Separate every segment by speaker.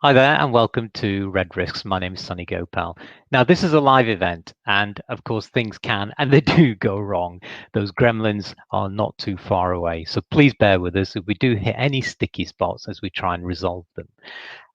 Speaker 1: Hi there and welcome to RedRisks. My name is Sunny Gopal. Now, this is a live event and of course things can and they do go wrong. Those gremlins are not too far away. So please bear with us if we do hit any sticky spots as we try and resolve them.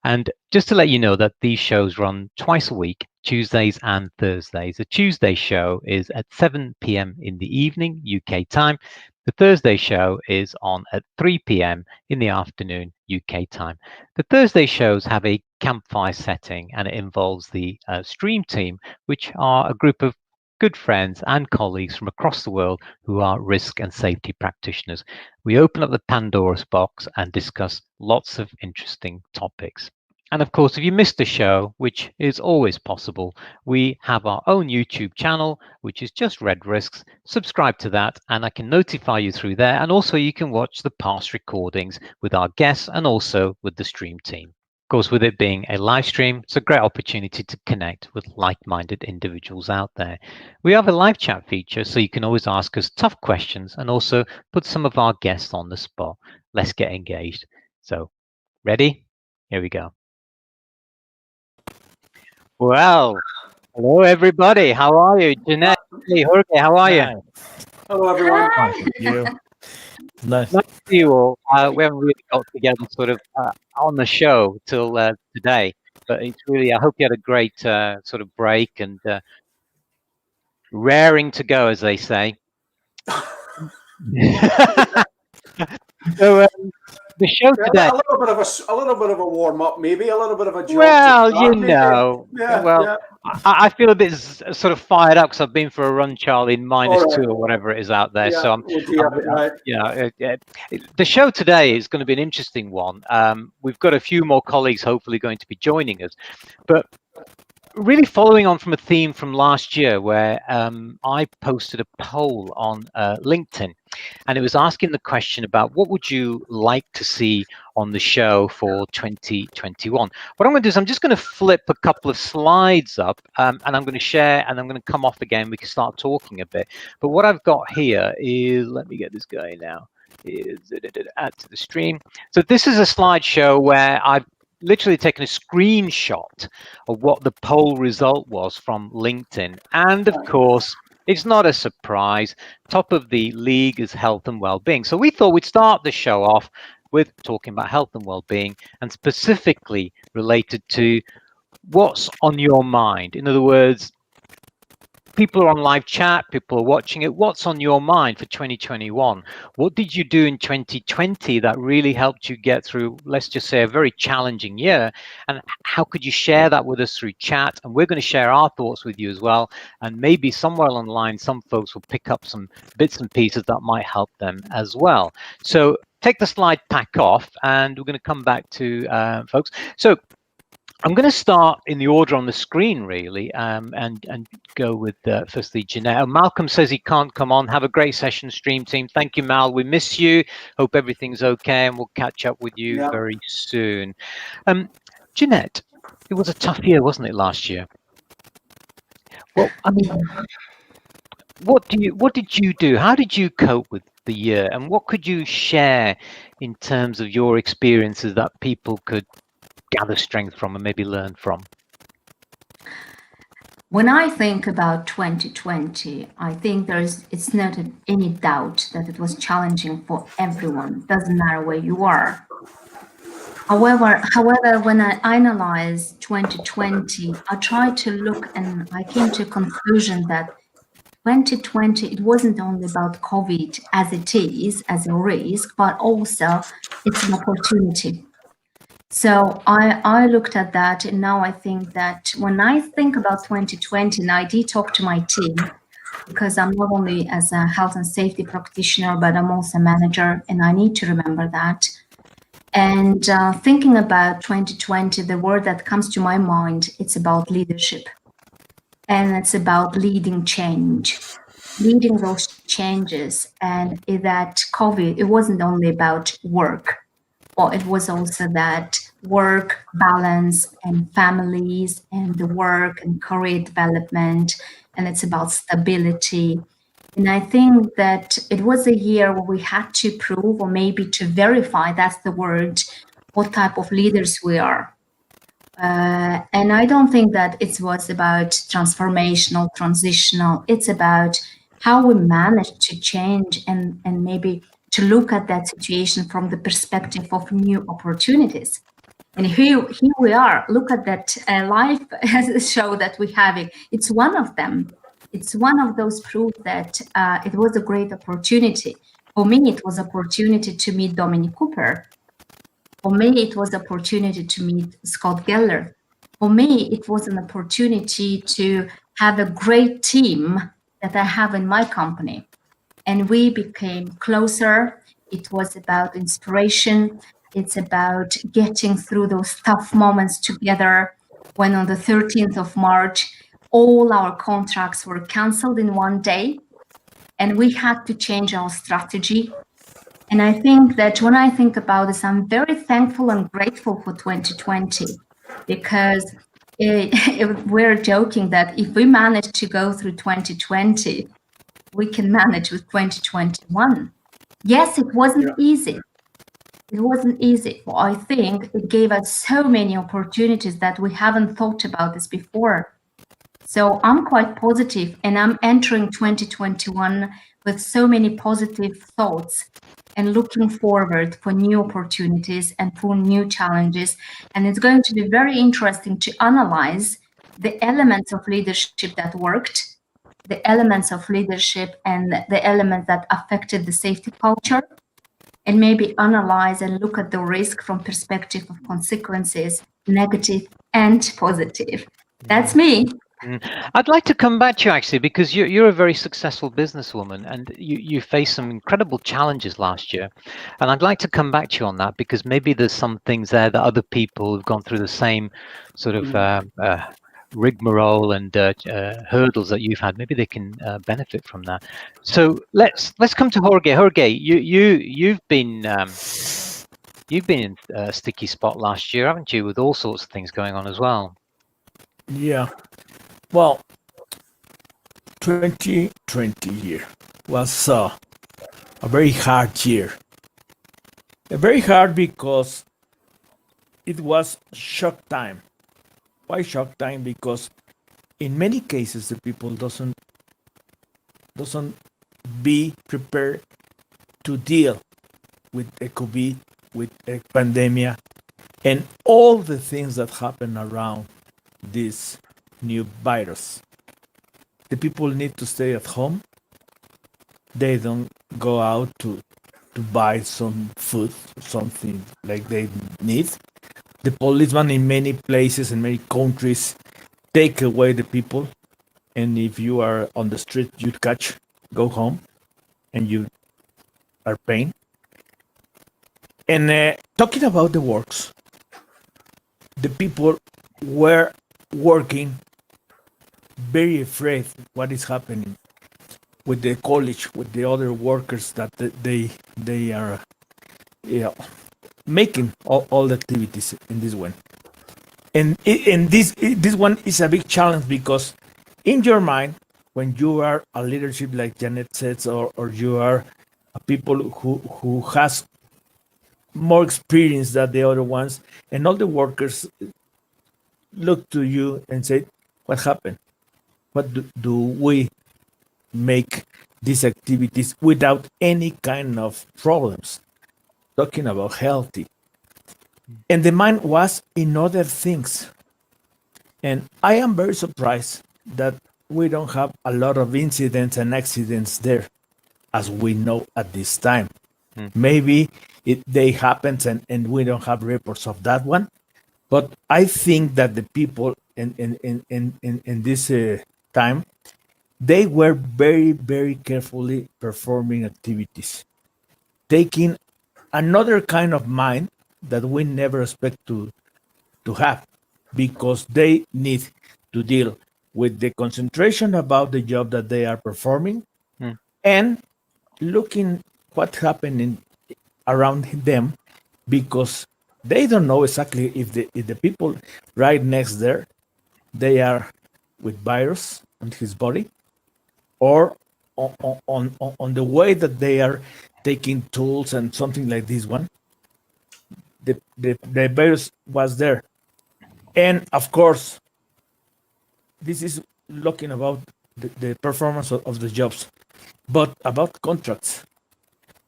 Speaker 1: And just to let you know that these shows run twice a week, Tuesdays and Thursdays. The Tuesday show is at 7 p.m. in the evening, UK time. The Thursday show is on at 3 p.m. in the afternoon, UK time. The Thursday shows have a campfire setting and it involves the stream team, which are a group of good friends and colleagues from across the world who are risk and safety practitioners. We open up the Pandora's box and discuss lots of interesting topics. And of course, if you missed the show, which is always possible, we have our own YouTube channel, which is just RedRisks. Subscribe to that and I can notify you through there. And also you can watch the past recordings with our guests and also with the stream team. Of course, with it being a live stream, it's a great opportunity to connect with like-minded individuals out there. We have a live chat feature, so you can always ask us tough questions and also put some of our guests on the spot. Let's get engaged. So, ready? Here we go. Well, hello everybody. How are you? Jeanette, hey, Jorge, how are you?
Speaker 2: Hello, everyone.
Speaker 3: Hi, thank you. Nice.
Speaker 1: Nice to see you all. We haven't really got together sort of on the show till today, but it's really, I hope you had a great sort of break and raring to go, as they say. So the show today.
Speaker 2: A little bit of a warm up, maybe a little bit of a joke.
Speaker 1: Well, you know,
Speaker 2: yeah.
Speaker 1: I feel a bit sort of fired up because I've been for a run, Charlie, in -2 or whatever it is out there.
Speaker 2: Yeah,
Speaker 1: So the show today is going to be an interesting one. We've got a few more colleagues hopefully going to be joining us, but really following on from a theme from last year where I posted a poll on LinkedIn and it was asking the question about what would you like to see on the show for 2021. What I'm going to do is I'm just going to flip a couple of slides up and I'm going to share and I'm going to come off again. We can start talking a bit. But what I've got here is, let me get this going now, is add to the stream. So this is a slideshow where I've literally taken a screenshot of what the poll result was from LinkedIn. And of course, it's not a surprise. Top of the league is health and well-being. So we thought we'd start the show off with talking about health and well-being and specifically related to what's on your mind. In other words, people are on live chat, people are watching it. What's on your mind for 2021? What did you do in 2020 that really helped you get through, let's just say, a very challenging year? And how could you share that with us through chat? And we're going to share our thoughts with you as well. And maybe somewhere online, some folks will pick up some bits and pieces that might help them as well. So take the slide pack off and we're going to come back to folks. So I'm going to start in the order on the screen, really, and go with firstly Jeanette. Malcolm says he can't come on. Have a great session, stream team. Thank you, Mal. We miss you. Hope everything's okay, and we'll catch up with you very soon. Jeanette, it was a tough year, wasn't it, last year? Well, I mean, what did you do? How did you cope with the year, and what could you share in terms of your experiences that people could gather strength from and maybe learn from?
Speaker 3: When I think about 2020, I think it's not any doubt that it was challenging for everyone. Doesn't matter where you are. However, when I analyze 2020, I tried to look and I came to a conclusion that 2020, it wasn't only about COVID as it is, as a risk, but also it's an opportunity. So I looked at that, and now I think that when I think about 2020, and I did talk to my team, because I'm not only as a health and safety practitioner, but I'm also a manager, and I need to remember that. And thinking about 2020, the word that comes to my mind, it's about leadership. And it's about leading change, leading those changes. And that COVID, it wasn't only about work. Well, it was also that work balance and families and the work and career development, and it's about stability. And I think that it was a year where we had to prove, or maybe to verify, that's the word, what type of leaders we are. And I don't think that it was about transformational, transitional. It's about how we manage to change and maybe to look at that situation from the perspective of new opportunities. And here we are. Look at that live show that we're having. It's one of them. It's one of those proof that it was a great opportunity. For me, it was opportunity to meet Dominic Cooper. For me, it was opportunity to meet Scott Geller. For me, it was an opportunity to have a great team that I have in my company. And we became closer. It was about inspiration. It's about getting through those tough moments together. When on the 13th of March, all our contracts were canceled in one day, and we had to change our strategy. And I think that when I think about this, I'm very thankful and grateful for 2020, because we're joking that if we manage to go through 2020, we can manage with 2021. Yes, it wasn't easy. It wasn't easy. But I think it gave us so many opportunities that we haven't thought about this before. So I'm quite positive, and I'm entering 2021 with so many positive thoughts and looking forward for new opportunities and for new challenges. And it's going to be very interesting to analyze the elements of leadership that worked, the elements of leadership and the elements that affected the safety culture, and maybe analyze and look at the risk from perspective of consequences, negative and positive. That's me.
Speaker 1: I'd like to come back to you actually, because you're a very successful businesswoman and you faced some incredible challenges last year. And I'd like to come back to you on that, because maybe there's some things there that other people who've gone through the same sort of rigmarole and hurdles that you've had, maybe they can benefit from that. So let's come to Jorge. Jorge, you've been in a sticky spot last year, haven't you, with all sorts of things going on as well?
Speaker 4: Yeah. Well, 2020 year was a very hard year. Very hard because it was shock time. Why shock time? Because in many cases the people doesn't be prepared to deal with a COVID, with a pandemic, and all the things that happen around this new virus. The people need to stay at home. They don't go out to buy some food, something like they need. The policeman in many places, in many countries, take away the people. And if you are on the street, you go home, and you are paying. And talking about the works, the people were working very afraid what is happening with the college, with the other workers that they are making all the activities in this one. And this one is a big challenge, because in your mind, when you are a leadership like Janet says, or you are a people who has more experience than the other ones, and all the workers look to you and say, what happened? What do we make these activities without any kind of problems? Talking about healthy. And the mind was in other things. And I am very surprised that we don't have a lot of incidents and accidents there, as we know at this time. Maybe they happen and we don't have reports of that one. But I think that the people in this time, they were very, very carefully performing activities, taking another kind of mind that we never expect to have, because they need to deal with the concentration about the job that they are performing and looking what happening around them, because they don't know exactly if the people right next there, they are with virus on his body, or on the way that they are taking tools and something like this one, the virus was there And of course, this is looking about the performance of the jobs, but about contracts.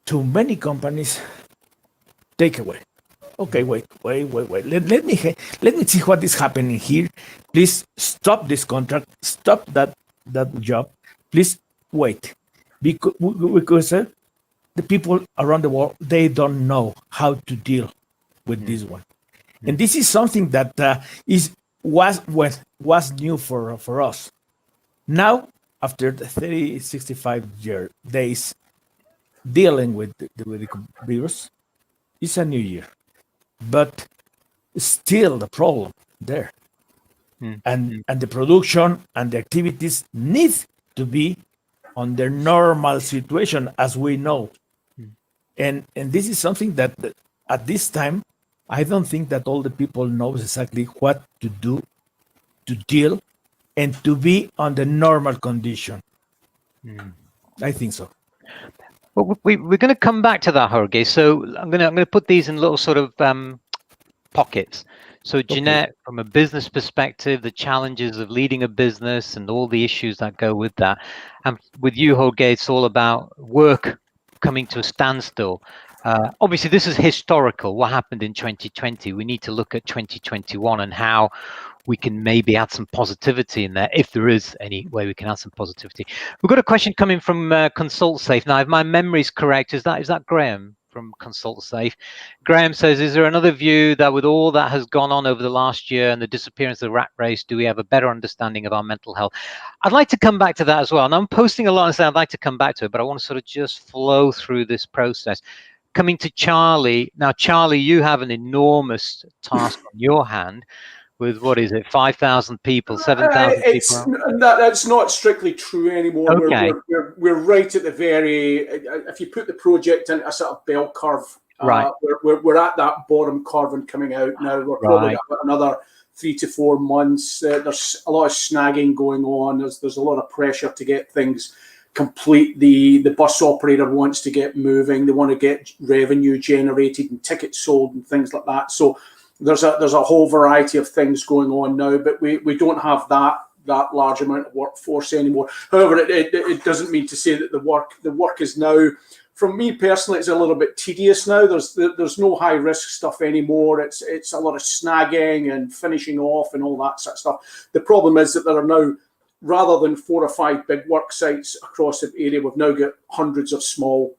Speaker 4: Too many companies take away. Okay, wait. Let me see what is happening here. Please stop this contract. Stop that job. Please wait, because the people around the world, they don't know how to deal with this one, and this is something that was new for us. Now, after the 65 days dealing with the virus, it's a new year, but still the problem there, and the production and the activities need to be on their normal situation, as we know, and this is something that at this time I don't think that all the people knows exactly what to do to deal and to be on the normal condition. I think so.
Speaker 1: Well, we're going to come back to that, Jorge. So I'm going to put these in little sort of pockets. So Jeanette, from a business perspective, the challenges of leading a business and all the issues that go with that. And with you, Jorge, it's all about work coming to a standstill. Obviously, this is historical, what happened in 2020. We need to look at 2021 and how we can maybe add some positivity in there, if there is any way we can add some positivity. We've got a question coming from ConsultSafe. Now, if my memory is correct, is that Graham from ConsultSafe? Graham says, is there another view that with all that has gone on over the last year and the disappearance of the rat race, do we have a better understanding of our mental health? I'd like to come back to that as well. And I'm posting a lot and saying I'd like to come back to it, but I want to sort of just flow through this process. Coming to Charlie. Now, Charlie, you have an enormous task on your hand with, what is it, 5,000 people, 7,000 people?
Speaker 2: That's not strictly true anymore.
Speaker 1: Okay.
Speaker 2: We're right at the very, if you put the project into a sort of bell curve,
Speaker 1: right.
Speaker 2: We're at that bottom curve and coming out now. We're probably got another 3 to 4 months. There's a lot of snagging going on. There's a lot of pressure to get things complete. The bus operator wants to get moving. They want to get revenue generated and tickets sold and things like that. So there's a whole variety of things going on now, but we don't have that large amount of workforce anymore. However, it doesn't mean to say that the work is now, from me personally, it's a little bit tedious now. There's no high risk stuff anymore. It's a lot of snagging and finishing off and all that sort of stuff. The problem is that there are now, rather than 4 or 5 big work sites across the area, we've now got hundreds of small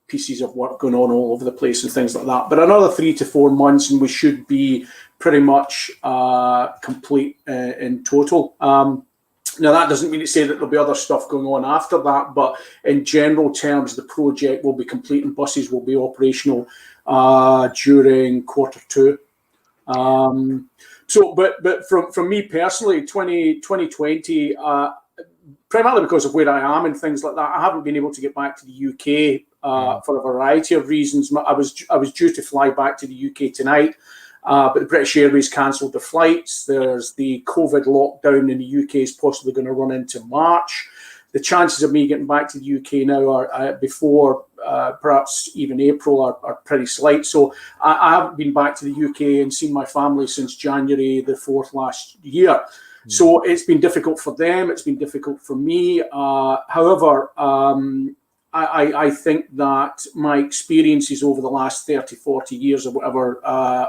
Speaker 2: pieces of work going on all over the place and things like that. But another 3 to 4 months and we should be pretty much complete in total. Now, that doesn't mean to say that there'll be other stuff going on after that, but in general terms, the project will be complete and buses will be operational during Q2. But from me personally, 2020, primarily because of where I am and things like that, I haven't been able to get back to the UK for a variety of reasons. I was due to fly back to the UK tonight, but the British Airways cancelled their flights. There's the COVID lockdown in the UK is possibly going to run into March. The chances of me getting back to the UK now are before perhaps even April are pretty slight. So I haven't been back to the UK and seen my family since January the 4th last year. So it's been difficult for them. It's been difficult for me. However, I think that my experiences over the last 30, 40 years or whatever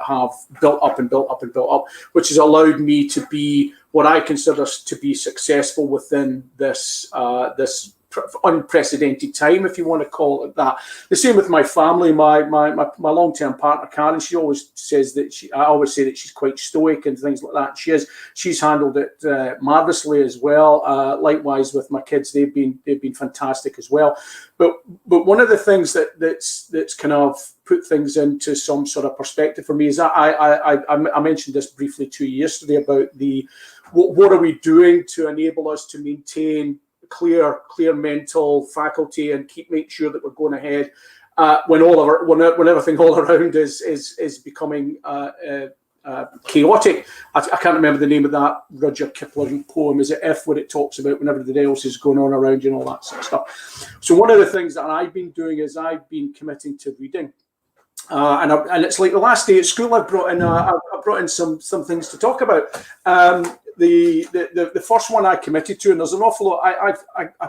Speaker 2: have built up and built up and built up, which has allowed me to be what I consider to be successful within this unprecedented time, if you want to call it that. The same with my family. My long-term partner, Karen, she always says that I always say that she's quite stoic and things like that. She's handled it marvelously as well. Likewise with my kids, they've been fantastic as well. But one of the things that's kind of put things into some sort of perspective for me is that I mentioned this briefly to you yesterday about what are we doing to enable us to maintain clear mental faculty and make sure that we're going ahead when everything all around is becoming chaotic. I can't remember the name of that Rudyard Kipling poem. Is it F, what it talks about when everything else is going on around you and all that sort of stuff. So one of the things that I've been doing is I've been committing to reading. and it's like the last day at school. I brought in some things to talk about. The first one I committed to, and there's an awful lot. I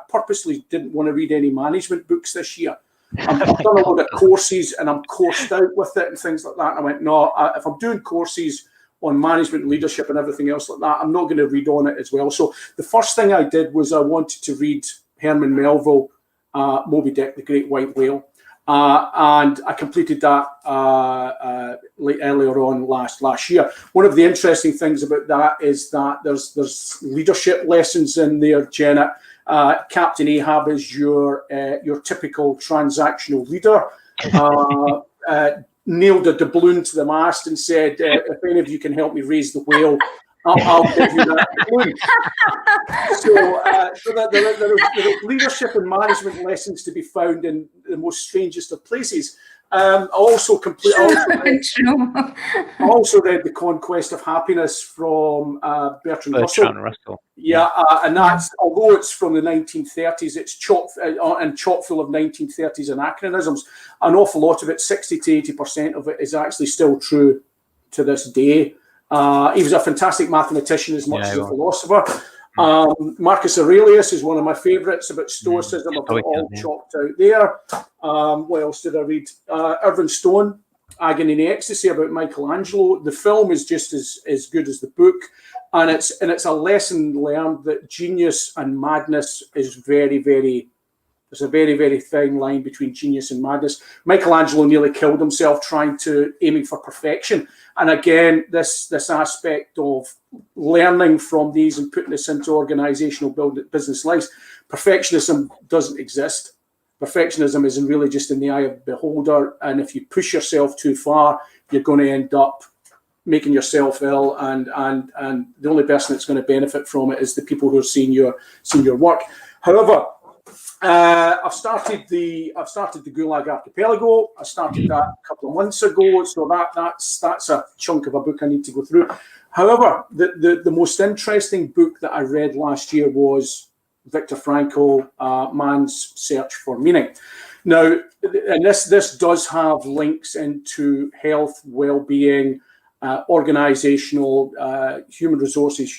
Speaker 2: purposely didn't want to read any management books this year. I've done a lot of courses, and I'm coursed out with it and things like that. And I went, no, if I'm doing courses on management, leadership, and everything else like that, I'm not going to read on it as well. So the first thing I did was I wanted to read Herman Melville, Moby Dick, The Great White Whale. And I completed that earlier on last year. One of the interesting things about that is that there's leadership lessons in there, Janet. Captain Ahab is your typical transactional leader. Nailed a doubloon to the mast and said, if any of you can help me raise the whale, I'll give you that doubloon. So there are leadership and management lessons to be found in the most strangest of places. I also read The Conquest of Happiness from Bertrand Russell. Yeah, and that's, although it's from the 1930s, it's chock full of 1930s anachronisms. An awful lot of it, 60 to 80% of it, is actually still true to this day. He was a fantastic mathematician as much as a philosopher. Marcus Aurelius is one of my favourites about Stoicism. I've got it all chalked out there. What else did I read? Irving Stone, Agony and Ecstasy, about Michelangelo. The film is just as good as the book, and it's a lesson learned that genius and madness is very, very. There's a very, very thin line between genius and madness. Michelangelo nearly killed himself aiming for perfection. And again, this aspect of learning from these and putting this into organizational business lives, perfectionism doesn't exist. Perfectionism is really just in the eye of the beholder. And if you push yourself too far, you're going to end up making yourself ill. And the only person that's going to benefit from it is the people who are seeing your work. However, I've started the Gulag Archipelago. I started that a couple of months ago, so that's a chunk of a book I need to go through. However, the most interesting book that I read last year was Viktor Frankl, Man's Search for Meaning. Now, and this does have links into health, well-being, organizational, human resources,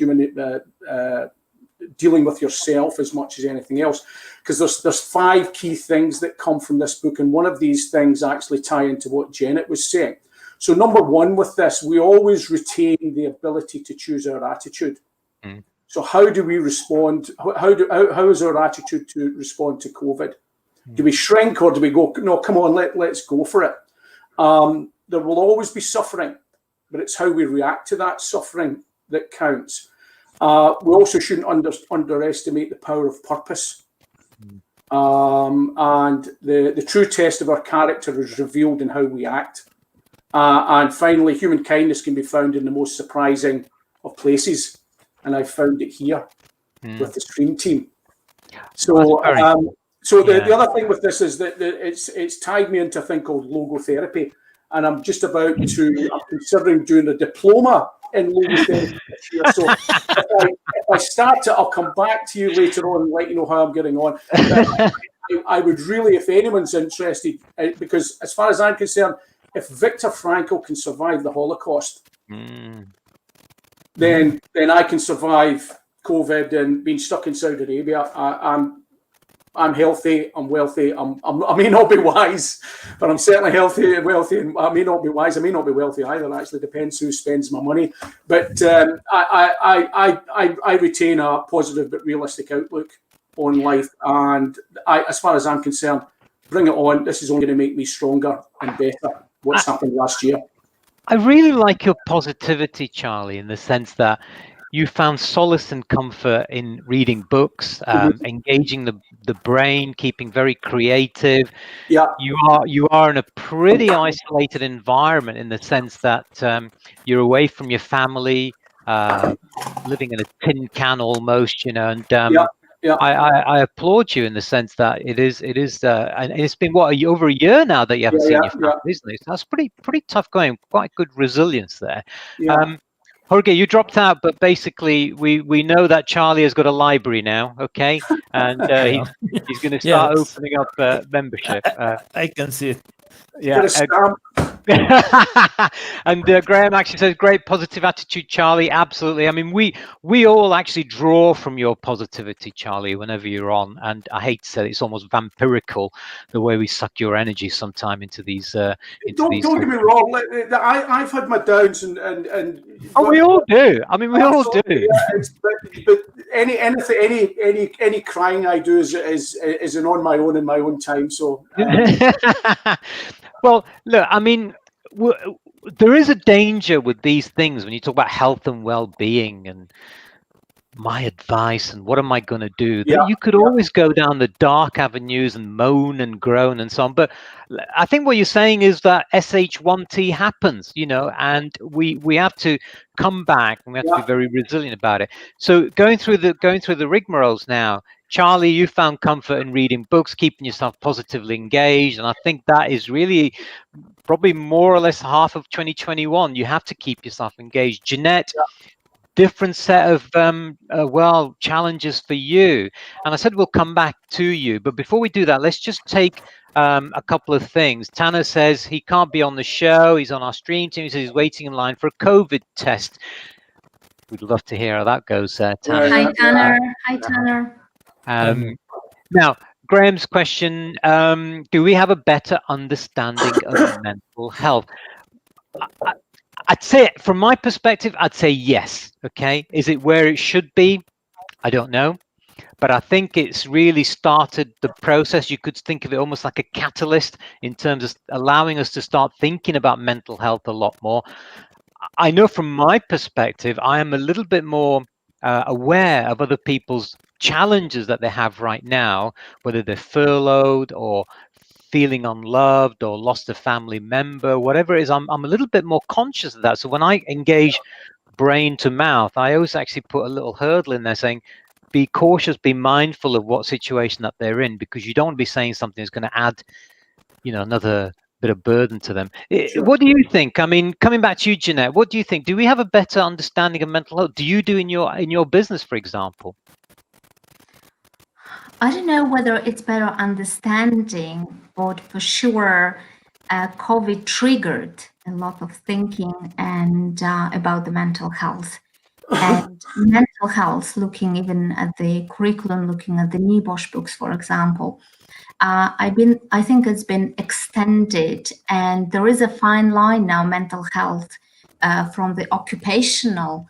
Speaker 2: dealing with yourself as much as anything else, because there's 5 key things that come from this book, and one of these things actually tie into what Janet was saying. So number 1 with this, we always retain the ability to choose our attitude. So how do we respond? How is our attitude to respond to COVID? Do we shrink, or do we go, no, come on, let's go for it? There will always be suffering, but it's how we react to that suffering that counts. We also shouldn't underestimate the power of purpose. And the true test of our character is revealed in how we act. And finally, human kindness can be found in the most surprising of places. And I found it here with the Stream team. So, the other thing with this is that it's tied me into a thing called logotherapy. And I'm considering doing a diploma in logotherapy this year. So if I start it, I'll come back to you later on and let you know how I'm getting on. I would really, if anyone's interested, because as far as I'm concerned, if Viktor Frankl can survive the Holocaust, then I can survive COVID and being stuck in Saudi Arabia. I'm healthy, I'm wealthy. I may not be wise, but I'm certainly healthy and wealthy. And I may not be wise. I may not be wealthy either. It actually depends who spends my money. But I retain a positive but realistic outlook on life. And as far as I'm concerned, bring it on. This is only going to make me stronger and better. What's happened last year?
Speaker 1: I really like your positivity, Charlie, in the sense that you found solace and comfort in reading books, engaging the brain, keeping very creative.
Speaker 2: Yeah,
Speaker 1: you are in a pretty isolated environment in the sense that you're away from your family, living in a tin can almost, and I applaud you in the sense that it is, and it's been over a year now that you haven't seen your family, isn't it? So that's pretty tough going. Quite good resilience there.
Speaker 2: Yeah.
Speaker 1: Jorge, you dropped out, but basically we know that Charlie has got a library now, okay, and he's going to start opening up membership.
Speaker 4: I can see it.
Speaker 1: Yeah, And Graham actually says, great positive attitude, Charlie. Absolutely. I mean, we all actually draw from your positivity, Charlie, whenever you're on. And I hate to say it, it's almost vampirical the way we suck your energy sometime into these.
Speaker 2: Don't get me wrong. I've had my downs and
Speaker 1: oh, we all do. I mean, we all do.
Speaker 2: Yeah, but any crying I do is on my own in my own time. So.
Speaker 1: Well, look, I mean, there is a danger with these things when you talk about health and well-being and my advice and what am I going to do, that you could always go down the dark avenues and moan and groan and so on. But I think what you're saying is that SH1T happens, you know, and we have to come back and we have to be very resilient about it. So going through the rigmaroles now, Charlie, you found comfort in reading books, keeping yourself positively engaged. And I think that is really probably more or less half of 2021. You have to keep yourself engaged. Jeanette, different set of challenges for you. And I said we'll come back to you. But before we do that, let's just take a couple of things. Tanner says he can't be on the show. He's on our stream team. He says he's waiting in line for a COVID test. We'd love to hear how that goes, Tanner.
Speaker 3: Hi, Tanner. Hi, Tanner.
Speaker 1: Now, Graham's question, do we have a better understanding of mental health? I'd say, from my perspective, I'd say yes. Okay. Is it where it should be? I don't know. But I think it's really started the process. You could think of it almost like a catalyst in terms of allowing us to start thinking about mental health a lot more. I know from my perspective, I am a little bit more aware of other people's challenges that they have right now, whether they're furloughed or feeling unloved or lost a family member, whatever it is. I'm a little bit more conscious of that. So when I engage brain to mouth, I always actually put a little hurdle in there saying, be cautious, be mindful of what situation that they're in, because you don't want to be saying something that's going to add, you know, another bit of burden to them. Sure. What do you think? I mean, coming back to you, Jeanette, what do you think? Do we have a better understanding of mental health? Do you do in your business, for example?
Speaker 3: I don't know whether it's better understanding, but for sure, COVID triggered a lot of thinking and about the mental health. And mental health, looking even at the curriculum, looking at the NIBOSH books, for example, I think it's been extended, and there is a fine line now, mental health, from the occupational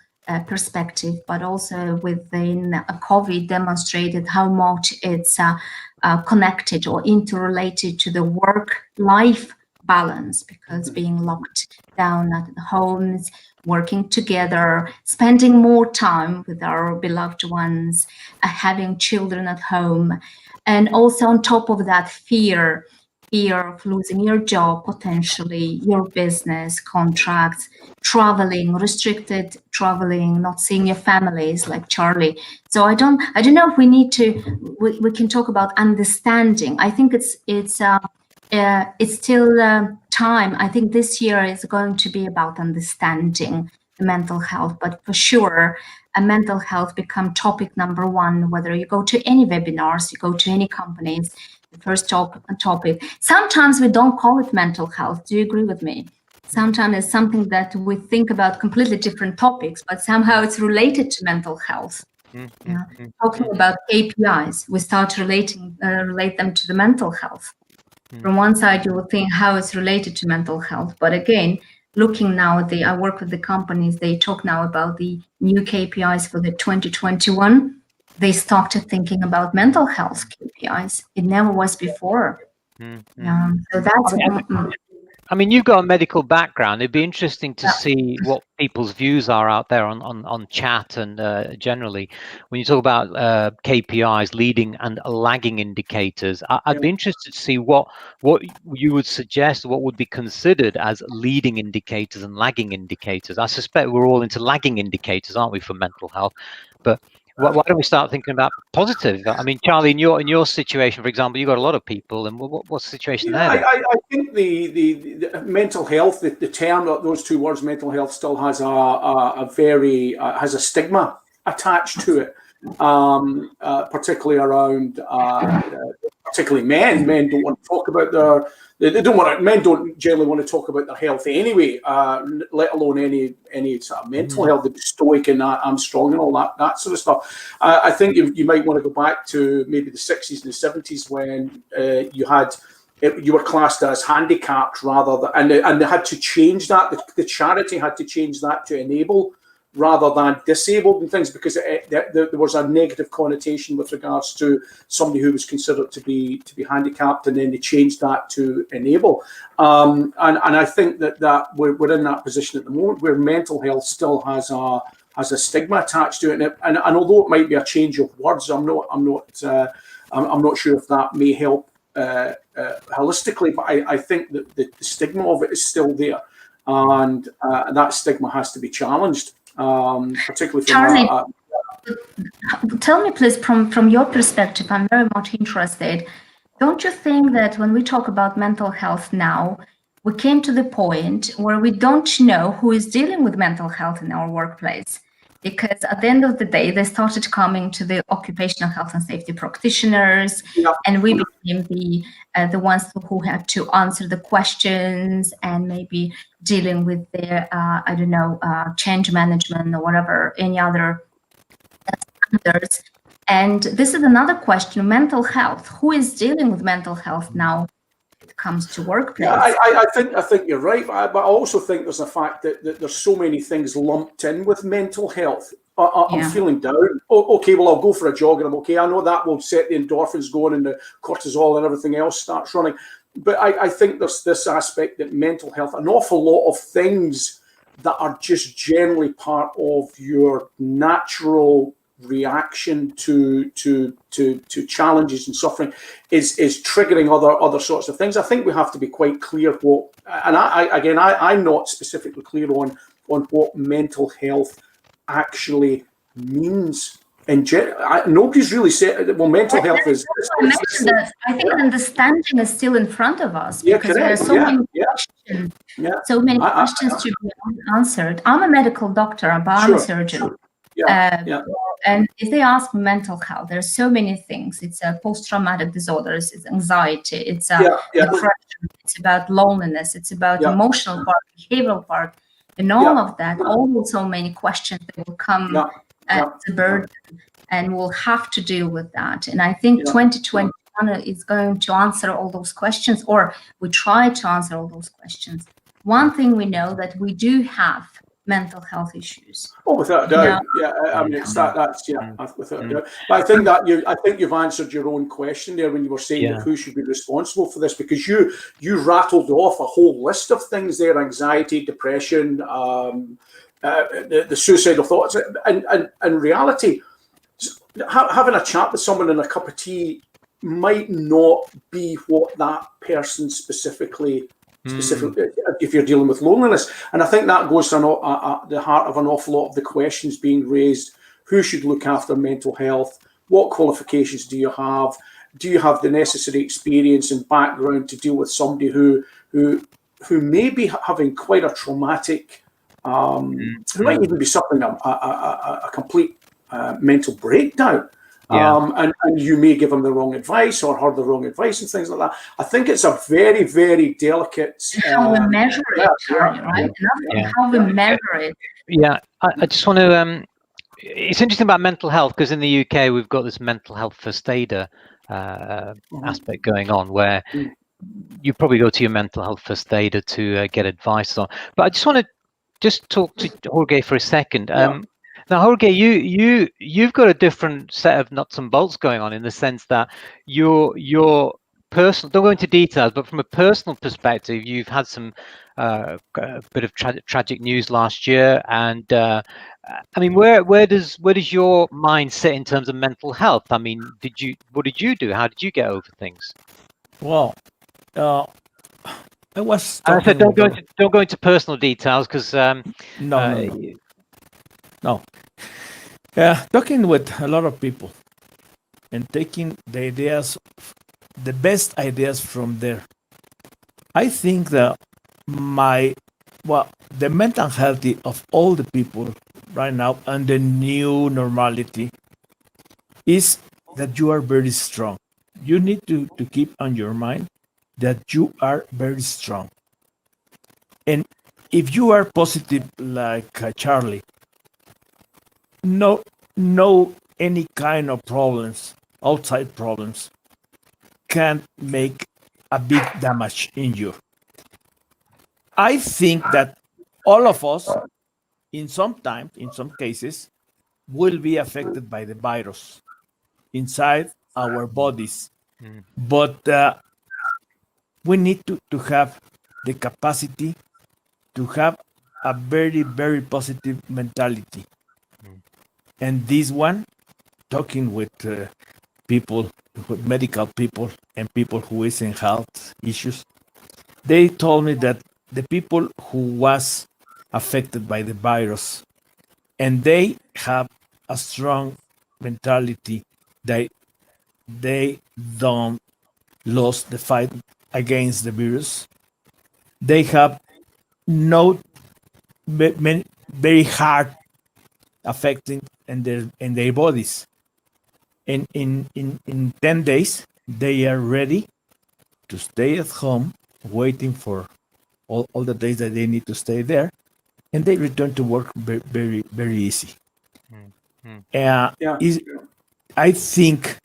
Speaker 3: perspective, but also within COVID demonstrated how much it's connected or interrelated to the work-life balance, because being locked down at homes, working together, spending more time with our beloved ones, having children at home, and also on top of that, fear of losing your job, potentially your business, contracts, traveling, restricted traveling, not seeing your families like Charlie. So I don't know if we need to. We can talk about understanding. I think it's still time. I think this year is going to be about understanding the mental health, but for sure, mental health become topic number one. Whether you go to any webinars, you go to any companies. First topic. Sometimes we don't call it mental health. Do you agree with me? Sometimes it's something that we think about completely different topics, but somehow it's related to mental health. Talking about KPIs, we start relate them to the mental health. From one side, you will think how it's related to mental health, but again, looking now at I work with the companies, they talk now about the new KPIs for the 2021. They started thinking about mental health KPIs. It never was before. So that's.
Speaker 1: I mean, you've got a medical background. It'd be interesting to see what people's views are out there on chat and generally. When you talk about KPIs, leading and lagging indicators, I'd be interested to see what you would suggest, what would be considered as leading indicators and lagging indicators. I suspect we're all into lagging indicators, aren't we, for mental health? But why don't we start thinking about positive? I mean, Charlie, in your situation, for example, you've got a lot of people, and what's the situation there?
Speaker 2: I think the mental health, the term, those two words, mental health, still has has a stigma attached to it, particularly around particularly men. Men don't want to talk about men don't generally want to talk about their health anyway, let alone any sort of mental health. They'd be stoic and I'm strong and all that sort of stuff. I think you might want to go back to maybe the 60s and the 70s when you were classed as handicapped rather than, and they had to change that. The charity had to change that to enable rather than disabled and things, because there was a negative connotation with regards to somebody who was considered to be handicapped, and then they changed that to enable. And I think that we're in that position at the moment where mental health still has a stigma attached to it, and although it might be a change of words, I'm not sure if that may help holistically, but I think that the stigma of it is still there, and that stigma has to be challenged. Particularly
Speaker 3: Charlie, tell me please, from your perspective, I'm very much interested. Don't you think that when we talk about mental health now, we came to the point where we don't know who is dealing with mental health in our workplace? Because at the end of the day, they started coming to the occupational health and safety practitioners, and we became the ones who had to answer the questions and maybe dealing with their, change management or whatever, any other standards. And this is another question, mental health. Who is dealing with mental health now? It comes to workplace.
Speaker 2: Yeah, I think you're right, but I also think there's a fact that there's so many things lumped in with mental health. I'm feeling down. Okay, well, I'll go for a jog and I'm okay. I know that will set the endorphins going and the cortisol and everything else starts running. But I think there's this aspect that mental health, an awful lot of things that are just generally part of your natural reaction to challenges and suffering is triggering other sorts of things. I think we have to be quite clear what, and I'm not specifically clear on what mental health actually means. Nobody's really said, well, mental health is.
Speaker 3: I think understanding is still in front of us because there are so many questions, so many questions to be answered. I'm a medical doctor, I'm a surgeon.
Speaker 2: Sure.
Speaker 3: And if they ask mental health, there's so many things. It's post-traumatic disorders, it's anxiety, it's depression, it's about loneliness, it's about emotional part, behavioral part, and all of that. So many questions that will come as a burden, and we'll have to deal with that. And I think 2021 is going to answer all those questions, or we try to answer all those questions. One thing we know that we do have mental health issues.
Speaker 2: Oh, without a doubt. I mean, it's that's without a doubt. But I think you've answered your own question there when you were saying that who should be responsible for this, because you rattled off a whole list of things there: anxiety, depression, the suicidal thoughts, and in reality, having a chat with someone and a cup of tea might not be what that person specifically if you're dealing with loneliness. And I think that goes to the heart of an awful lot of the questions being raised. Who should look after mental health? What qualifications do you have? Do you have the necessary experience and background to deal with somebody who may be having quite a traumatic, who might even be suffering a complete mental breakdown? And you may give them the wrong advice or her the wrong advice and things like that. I think it's a very, very delicate.
Speaker 3: How we measure it, right? How we measure it.
Speaker 1: Yeah, I just want to. It's interesting about mental health because in the UK we've got this mental health first aider aspect going on, where you probably go to your mental health first aider to get advice on. But I just want to talk to Jorge for a second. Now, Jorge, you've got a different set of nuts and bolts going on in the sense that your personal, don't go into details, but from a personal perspective, you've had some bit of tragic news last year, and I mean, where does your mind sit in terms of mental health? I mean, what did you do? How did you get over things?
Speaker 4: Well, I was.
Speaker 1: I said don't go into personal details because
Speaker 4: No. Talking with a lot of people and taking the best ideas from there. I think that the mental health of all the people right now and the new normality is that you are very strong. you need to keep on your mind that you are very strong. And if you are positive like Charlie, no any kind of problems, outside problems, can make a big damage in you. I think that all of us, in some time, in some cases, will be affected by the virus inside our bodies. But we need to have the capacity to have a very, very positive mentality. And this one, talking with people, with medical people and people who is in health issues, they told me that the people who was affected by the virus and they have a strong mentality, they don't lose the fight against the virus. They have no very hard affecting in their bodies. And in 10 days, they are ready to stay at home, waiting for all the days that they need to stay there, and they return to work very, very, very easy. I think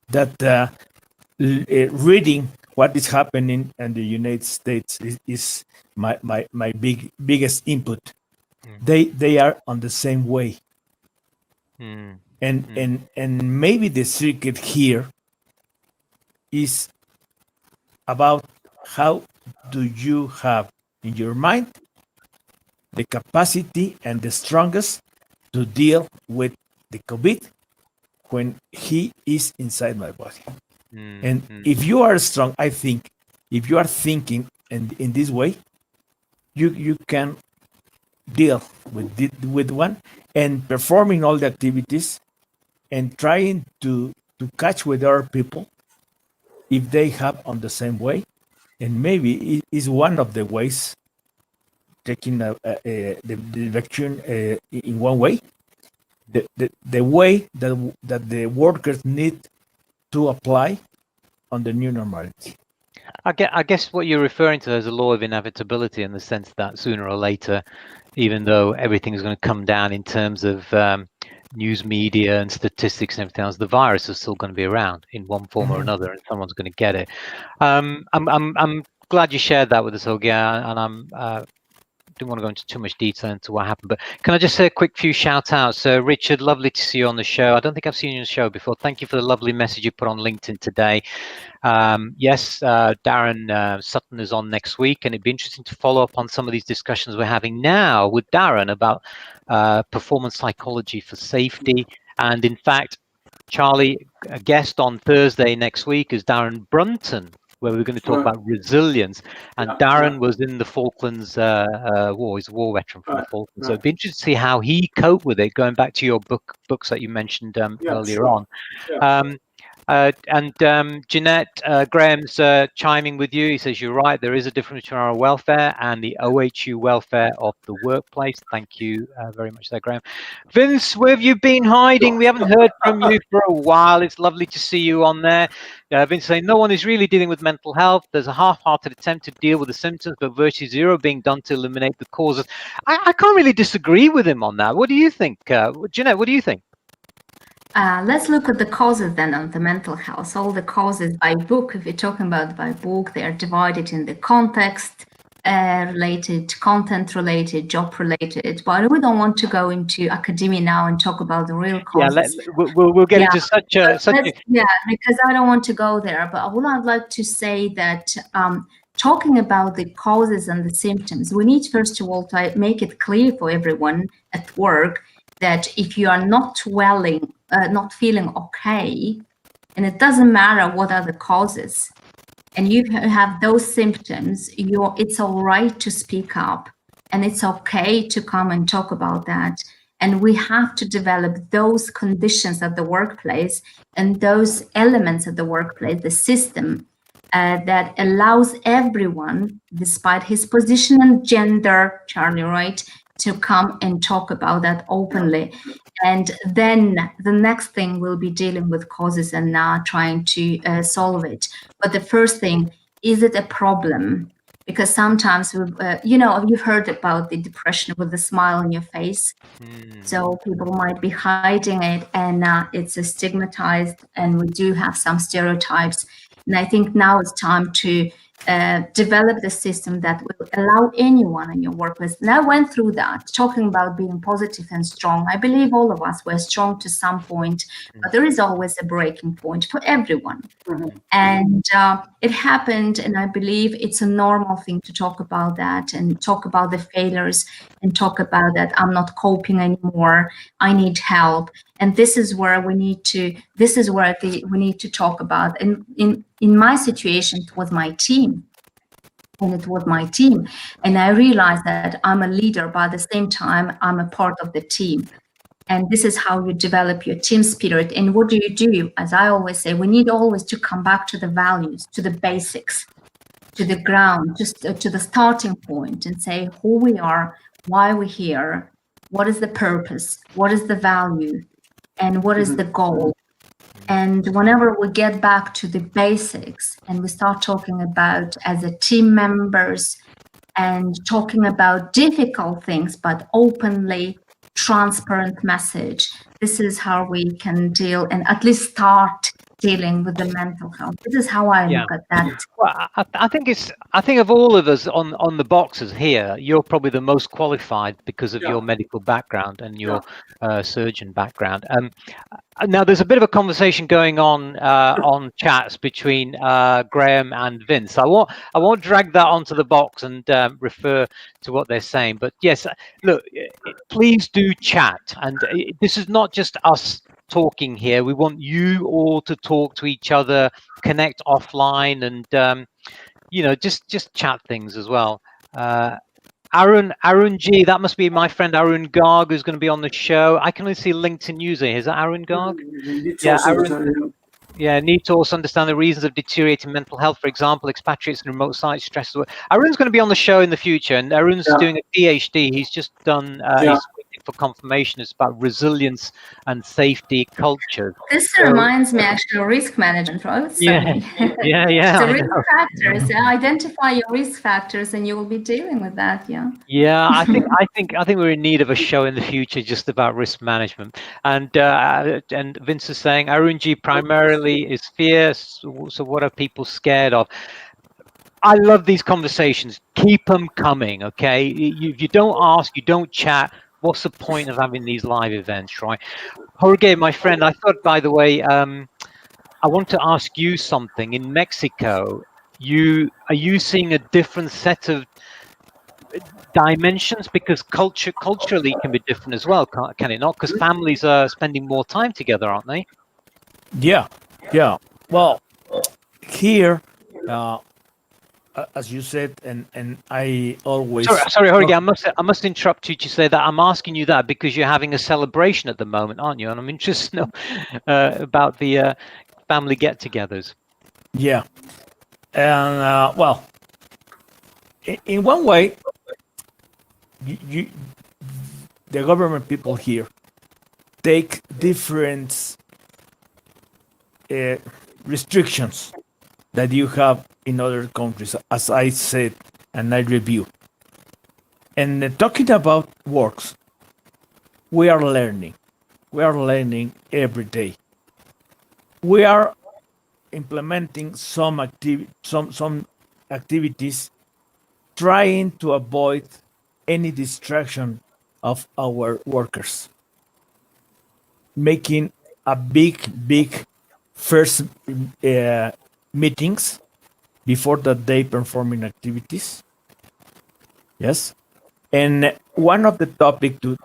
Speaker 4: that reading what is happening in the United States is my biggest input. They are on the same way. And maybe the secret here is about how do you have in your mind the capacity and the strongest to deal with the COVID when he is inside my body. And if you are strong, I think if you are thinking in this way, you can deal with one and performing all the activities and trying to catch with other people if they have on the same way. And maybe it is one of the ways taking the vaccine in one way, the way that the workers need to apply on the new normality.
Speaker 1: I guess what you're referring to is a law of inevitability, in the sense that sooner or later, even though everything is going to come down in terms of news media and statistics and everything else, the virus is still going to be around in one form or another, and someone's going to get it. I'm glad you shared that with us, Olga, and I don't want to go into too much detail into what happened, but can I just say a quick few shout outs? So Richard, lovely to see you on the show. I don't think I've seen you on the show before. Thank you for the lovely message you put on LinkedIn today. Yes, Darren Sutton is on next week, and it'd be interesting to follow up on some of these discussions we're having now with Darren about performance psychology for safety. And in fact, Charlie, a guest on Thursday next week is Darren Brunton, where we're going to talk about resilience. And Darren was in the Falklands War. He's a war veteran from the Falklands. So it'd be interesting to see how he coped with it, going back to your books that you mentioned earlier on. Jeanette, Graham's chiming with you. He says, you're right, there is a difference between our welfare and the OHU welfare of the workplace. Thank you very much there, Graham. Vince, where have you been hiding? We haven't heard from you for a while. It's lovely to see you on there. Vince saying, no one is really dealing with mental health. There's a half-hearted attempt to deal with the symptoms, but virtually zero being done to eliminate the causes. I can't really disagree with him on that. What do you think? Jeanette, what do you think?
Speaker 3: Let's look at the causes then of the mental health. All the causes by book, if you're talking about by book, they are divided in the context related, content related, job related. But we don't want to go into academia now and talk about the real causes.
Speaker 1: Yeah, we'll get into such a...
Speaker 3: Yeah, because I don't want to go there. But I would like to say that talking about the causes and the symptoms, we need first of all to make it clear for everyone at work that if you are not not feeling okay, and it doesn't matter what are the causes, and you have those symptoms, it's all right to speak up, and it's okay to come and talk about that. And we have to develop those conditions at the workplace and those elements at the workplace, the system that allows everyone, despite his position and gender, Charlie, right, to come and talk about that openly. And then the next thing will be dealing with causes and trying to solve it. But the first thing, is it a problem? Because sometimes, you've heard about the depression with a smile on your face. So people might be hiding it, and it's stigmatized, and we do have some stereotypes. And I think now it's time to develop the system that will allow anyone in your workplace. And I went through that, talking about being positive and strong. I believe all of us were strong to some point, but there is always a breaking point for everyone. And it happened, and I believe it's a normal thing to talk about that and talk about the failures and talk about that I'm not coping anymore, I need help. And this is where we need to talk about. And in my situation, it was my team. And I realized that I'm a leader, but at the same time, I'm a part of the team. And this is how you develop your team spirit. And what do you do? As I always say, we need always to come back to the values, to the basics, to the ground, just to the starting point, and say who we are, why we're here, what is the purpose, what is the value, and what is the goal. And whenever we get back to the basics and we start talking about as a team members and talking about difficult things, but openly, transparent message, this is how we can deal and at least start dealing with the mental health. This is how I look at that.
Speaker 1: Well, I think of all of us on the boxes here, you're probably the most qualified because of your medical background and your surgeon background. Now there's a bit of a conversation going on chats between Graham and Vince. I won't drag that onto the box and refer to what they're saying, but yes, look, please do chat. And this is not just us talking here. We want you all to talk to each other, connect offline, and just chat things as well. Arun G, that must be my friend Arun Garg, who's going to be on the show. I can only see LinkedIn user. Is that Arun Garg? Need to also understand the reasons of deteriorating mental health. For example, expatriates and remote sites, stress. Arun's going to be on the show in the future, and Arun's doing a PhD. He's just done. He's waiting for confirmation. It's about resilience and safety culture.
Speaker 3: This reminds me actually of risk management, right?
Speaker 1: Yeah.
Speaker 3: So risk factors. Identify your risk factors, and you will be dealing with that.
Speaker 1: Yeah, I think we're in need of a show in the future just about risk management. And Vince is saying Arun G primarily is fear. So what are people scared of? I love these conversations. Keep them coming, okay? If you don't ask, you don't chat, what's the point of having these live events, right? Jorge, my friend, I thought, by the way, I want to ask you something. In Mexico, are you seeing a different set of dimensions, because culturally can be different as well, can it not? Because families are spending more time together, aren't they?
Speaker 4: Yeah. Well, here, as you said, and I always
Speaker 1: sorry, Jorge, I must interrupt you to say that I'm asking you that because you're having a celebration at the moment, aren't you? And I'm interested to know about the family get-togethers.
Speaker 4: Yeah, and well, in one way, the government people here take different restrictions that you have in other countries, as I said, and I review. And talking about works, we are learning every day. We are implementing some activities, trying to avoid any distraction of our workers, making a big first meetings before that day performing activities. Yes, and one of the topic to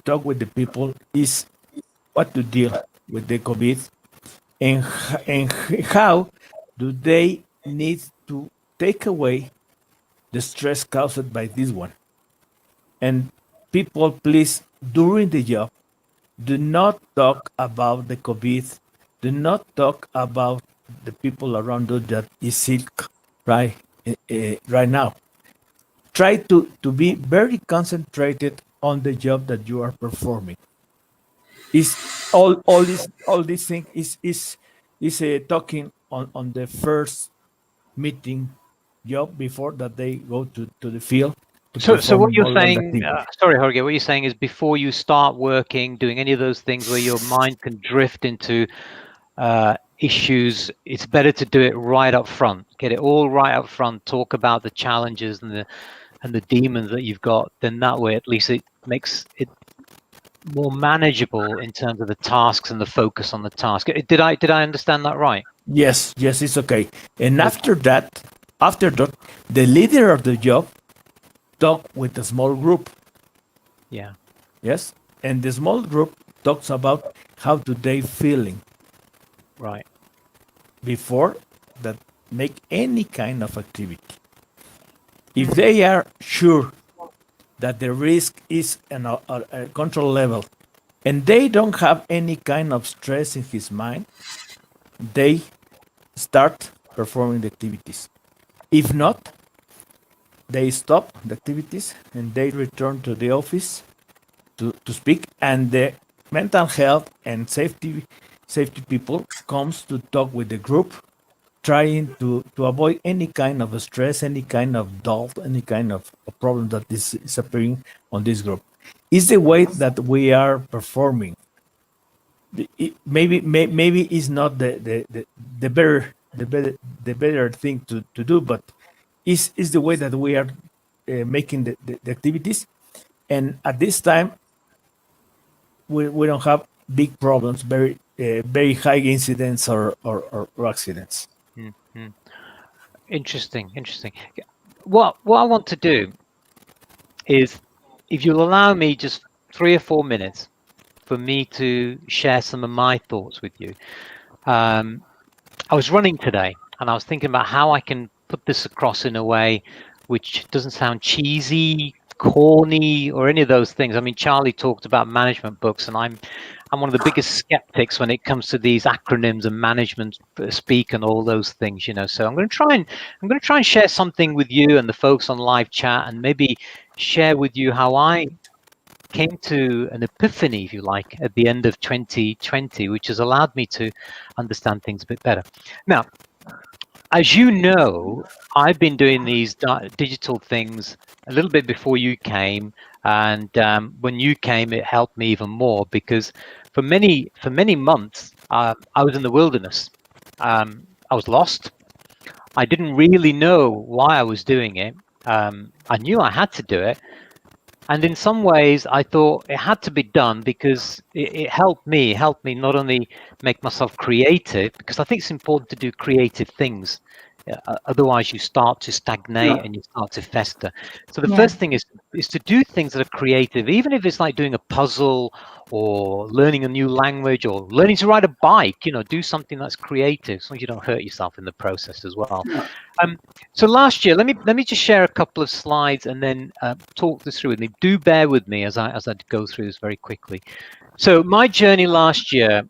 Speaker 4: talk with the people is what to deal with the COVID, and how do they need to take away the stress caused by this one. And people, please, during the job, do not talk about the COVID. Do not talk about the people around you that is sick right now. try to be very concentrated on the job that you are performing. Is all these thing is talking on the first meeting job before that they go to the field to
Speaker 1: So what
Speaker 4: perform
Speaker 1: you're
Speaker 4: all the
Speaker 1: saying,
Speaker 4: activity.
Speaker 1: sorry, Jorge, what you're saying is before you start working, doing any of those things where your mind can drift into issues, it's better to do it right up front. Get it all right up front. Talk about the challenges and the demons that you've got. Then that way, at least it makes it more manageable in terms of the tasks and the focus on the task. Did I understand that right?
Speaker 4: Yes, yes, it's okay. And
Speaker 1: Okay.
Speaker 4: after that, the leader of the job talk with a small group.
Speaker 1: Yeah.
Speaker 4: Yes, and the small group talks about how do they feeling
Speaker 1: Right.
Speaker 4: before that make any kind of activity. If they are sure that the risk is a control level and they don't have any kind of stress in his mind, they start performing the activities. If not, they stop the activities and they return to the office to speak, and the mental health and safety people comes to talk with the group, trying to avoid any kind of stress, any kind of doubt, any kind of problem that is appearing on this group. Is the way that we are performing. Maybe is not the better the better thing to do, but is the way that we are making the activities, and at this time we don't have big problems, very high incidents or accidents.
Speaker 1: Mm-hmm. Interesting. Interesting. What I want to do is, if you'll allow me just 3 or 4 minutes for me to share some of my thoughts with you. I was running today and I was thinking about how I can put this across in a way which doesn't sound cheesy, corny, or any of those things. I mean, Charlie talked about management books, and I'm one of the biggest skeptics when it comes to these acronyms and management speak and all those things, you know. So I'm going to try and share something with you and the folks on live chat, and maybe share with you how I came to an epiphany, if you like, at the end of 2020, which has allowed me to understand things a bit better. Now, as you know, I've been doing these digital things a little bit before you came, and when you came, it helped me even more because for many months I was in the wilderness. I was lost. I didn't really know why I was doing it. I knew I had to do it. And in some ways, I thought it had to be done because it helped me not only make myself creative, because I think it's important to do creative things. Otherwise, you start to stagnate
Speaker 2: Yeah.
Speaker 1: and you start to fester. So the
Speaker 3: Yeah.
Speaker 1: first thing is to do things that are creative, even if it's like doing a puzzle or learning a new language or learning to ride a bike. You know, do something that's creative, so you don't hurt yourself in the process as well.
Speaker 2: Yeah.
Speaker 1: So last year, let me just share a couple of slides and then talk this through with me. Do bear with me as I go through this very quickly. So my journey last year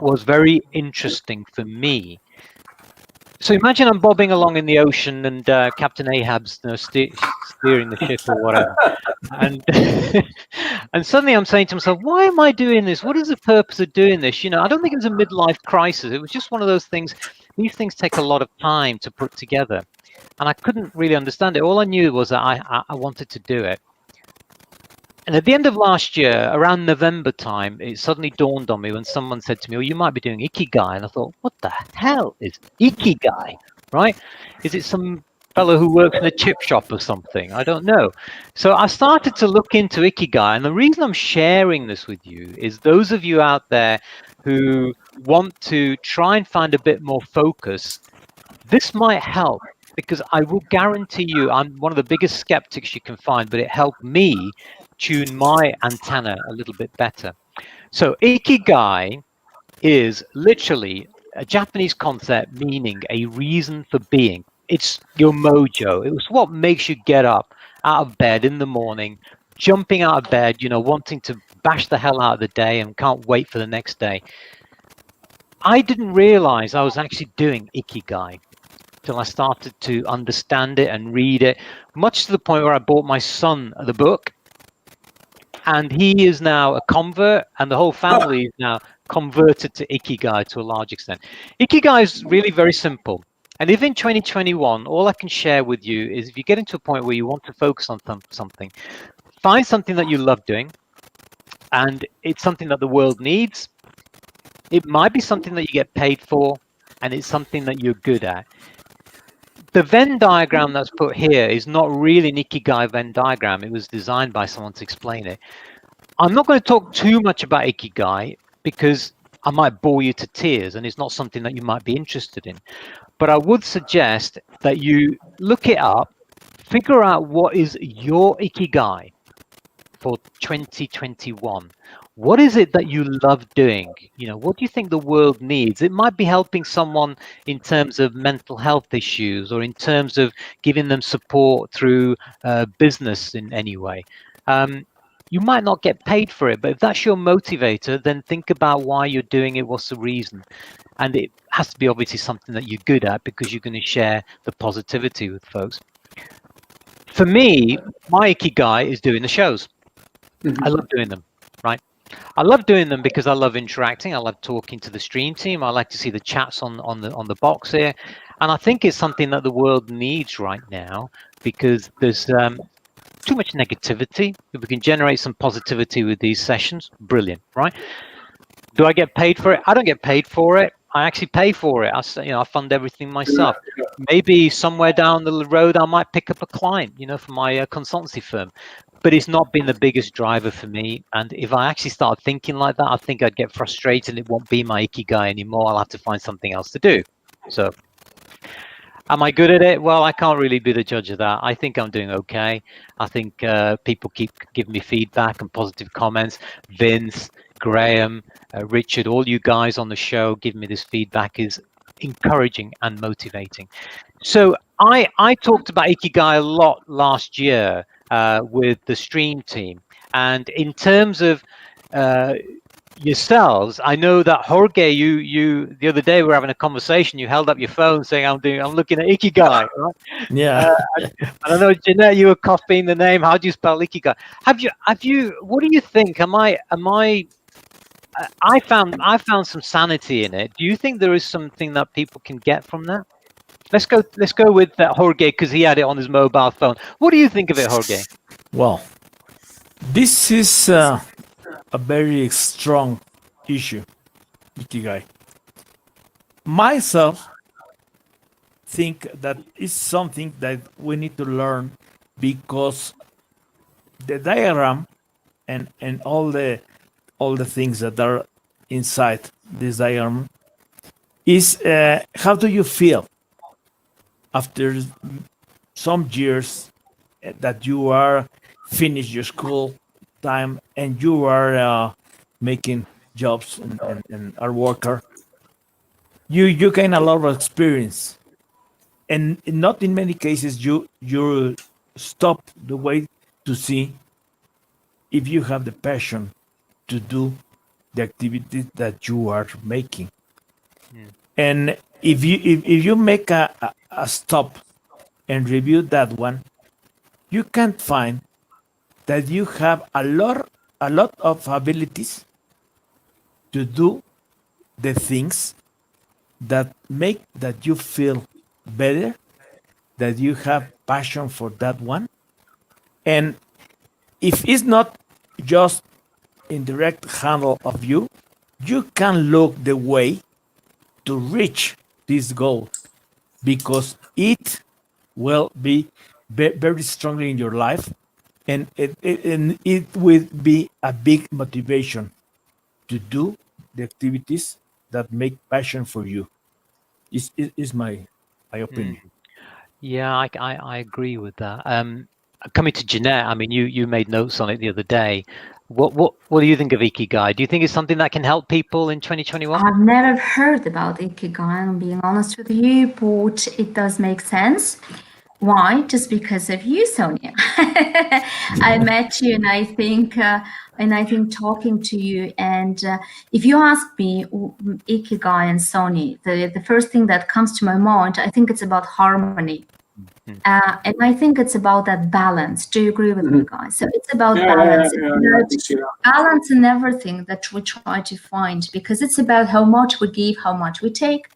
Speaker 1: was very interesting for me. So imagine I'm bobbing along in the ocean and Captain Ahab's steering the ship or whatever, and and suddenly I'm saying to myself, why am I doing this? What is the purpose of doing this? You know, I don't think it was a midlife crisis. It was just one of those things. These things take a lot of time to put together, and I couldn't really understand it. All I knew was that I wanted to do it. And at the end of last year, around November time, it suddenly dawned on me when someone said to me, "Oh, you might be doing Ikigai." And I thought, what the hell is Ikigai, right? Is it some fellow who works in a chip shop or something? I don't know. So I started to look into Ikigai. And the reason I'm sharing this with you is those of you out there who want to try and find a bit more focus, this might help, because I will guarantee you I'm one of the biggest skeptics you can find, but it helped me tune my antenna a little bit better. So Ikigai is literally a Japanese concept meaning a reason for being. It's your mojo. It was what makes you get up out of bed in the morning, jumping out of bed, you know, wanting to bash the hell out of the day and can't wait for the next day. I didn't realize I was actually doing Ikigai. till I started to understand it and read it, much to the point where I bought my son the book, and he is now a convert, and the whole family is now converted to Ikigai to a large extent. Ikigai is really very simple. And if in 2021, all I can share with you is if you get into a point where you want to focus on something, find something that you love doing, and it's something that the world needs. It might be something that you get paid for, and it's something that you're good at. The Venn diagram that's put here is not really an Ikigai Venn diagram. It was designed by someone to explain it. I'm not going to talk too much about Ikigai because I might bore you to tears, and it's not something that you might be interested in. But I would suggest that you look it up, figure out what is your Ikigai for 2021. What is it that you love doing? You know, what do you think the world needs? It might be helping someone in terms of mental health issues, or in terms of giving them support through business in any way. You might not get paid for it, but if that's your motivator, then think about why you're doing it. What's the reason? And it has to be obviously something that you're good at, because you're going to share the positivity with folks. For me, my Ikigai is doing the shows. I love doing them, right? I love doing them because I love interacting. I love talking to the stream team. I like to see the chats on the box here, and I think it's something that the world needs right now, because there's too much negativity. If we can generate some positivity with these sessions, brilliant, right? Do I get paid for it? I don't get paid for it. I actually pay for it. I fund everything myself. Maybe somewhere down the road, I might pick up a client, for my consultancy firm. But it's not been the biggest driver for me. And if I actually start thinking like that, I think I'd get frustrated. It won't be my Ikigai anymore. I'll have to find something else to do. So am I good at it? Well, I can't really be the judge of that. I think I'm doing okay. I think people keep giving me feedback and positive comments. Vince, Graham, Richard, all you guys on the show giving me this feedback is encouraging and motivating. So I talked about Ikigai a lot last year with the stream team. And in terms of yourselves, I know that Jorge, you the other day we were having a conversation. You held up your phone saying, "I'm looking at Ikigai." Right?
Speaker 4: Yeah.
Speaker 1: And I know, Jeanette, you were copying the name. How do you spell Ikigai? Have you? What do you think? I found some sanity in it. Do you think there is something that people can get from that? Let's go with Jorge, because he had it on his mobile phone. What do you think of it, Jorge?
Speaker 4: Well, this is a very strong issue, Ikigai. Myself think that is something that we need to learn, because the diagram and all the things that are inside this diagram is how do you feel after some years that you are finished your school time and you are making jobs and are worker. You gain a lot of experience, and not in many cases you stop the way to see if you have the passion to do the activity that you are making. And if you make a stop and review that one, you can find that you have a lot of abilities to do the things that make that you feel better, that you have passion for that one. And if it's not just in direct handle of you, you can look the way to reach this goal, because it will be very strongly in your life, and it will be a big motivation to do the activities that make passion for you. Is my opinion.
Speaker 1: Yeah, I agree with that. Coming to Jeanette, I mean, you made notes on it the other day. What do you think of Ikigai? Do you think it's something that can help people in 2021?
Speaker 3: I've never heard about Ikigai, I'm being honest with you, but it does make sense. Why? Just because of you, Sonia. I met you, and I think And I think talking to you, and if you ask me, Ikigai and Sony, the first thing that comes to my mind, I think it's about harmony. And I think it's about that balance. Do you agree with me, guys? So it's about balance. Balance in everything that we try to find, because it's about how much we give, how much we take,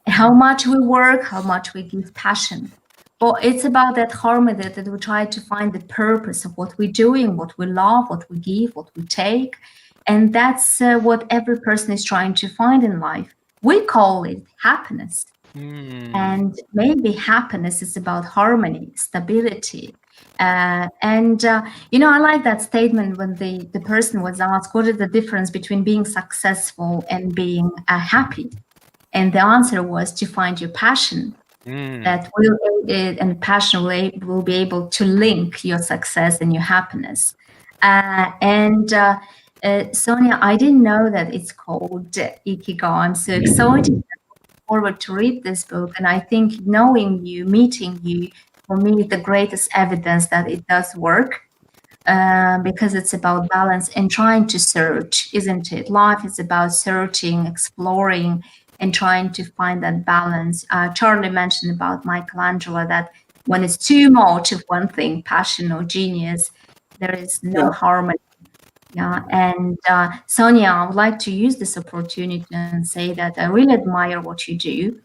Speaker 3: how much we work, how much we give passion. But it's about that harmony that we try to find the purpose of what we're doing, what we love, what we give, what we take. And that's what every person is trying to find in life. We call it happiness. And maybe happiness is about harmony, stability. I like that statement when the person was asked, what is the difference between being successful and being happy? And the answer was to find your passion. That will and passion will be able to link your success and your happiness. Sonia, I didn't know that it's called Ikigai. I'm so excited. Forward to read this book, and I think knowing you, meeting you, for me, the greatest evidence that it does work, because it's about balance and trying to search, isn't it? Life is about searching, exploring, and trying to find that balance. Charlie mentioned about Michelangelo, that when it's too much of one thing, passion or genius, there is no harmony. Yeah, and Sonia, I would like to use this opportunity and say that I really admire what you do.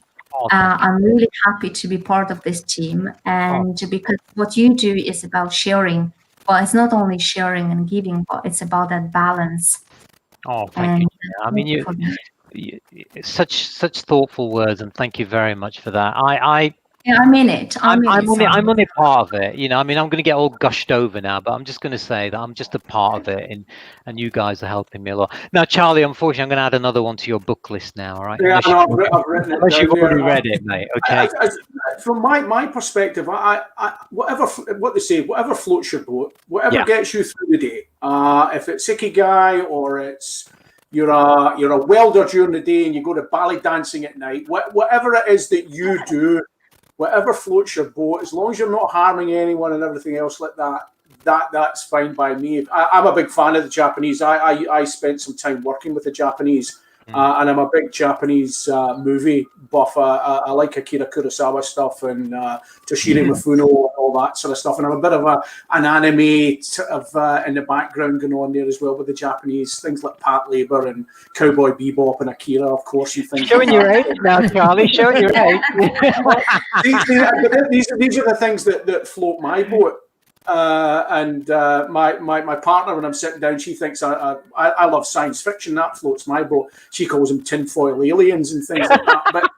Speaker 3: I'm really happy to be part of this team, and because what you do is about sharing. Well, it's not only sharing and giving, but it's about that balance.
Speaker 1: Oh, thank you. I mean, you such thoughtful words, and thank you very much for that.
Speaker 3: I mean it.
Speaker 1: I'm only part of it. You know, I mean, I'm going to get all gushed over now, but I'm just going to say that I'm just a part of it, and you guys are helping me a lot. Now, Charlie, unfortunately, I'm going to add another one to your book list now. All right?
Speaker 2: Yeah, I've written it.
Speaker 1: Unless you've already read it, mate. Okay.
Speaker 2: From my perspective, whatever what they say, whatever floats your boat, whatever gets you through the day. If it's Ikigai or it's you're a welder during the day and you go to ballet dancing at night, whatever it is that you do. Whatever floats your boat, as long as you're not harming anyone and everything else like that, that's fine by me. I'm a big fan of the Japanese. I spent some time working with the Japanese, and I'm a big Japanese movie buff. I like Akira Kurosawa stuff and Toshiro Mifune and all that sort of stuff. And I'm a bit of an anime sort of in the background going on there as well with the Japanese, things like Pat Labor and Cowboy Bebop and Akira, of course. You think
Speaker 1: showing your age now, Charlie? Showing your age.
Speaker 2: These are the things that float my boat. My partner, when I'm sitting down, she thinks I love science fiction. That floats my boat. She calls them tinfoil aliens and things like that.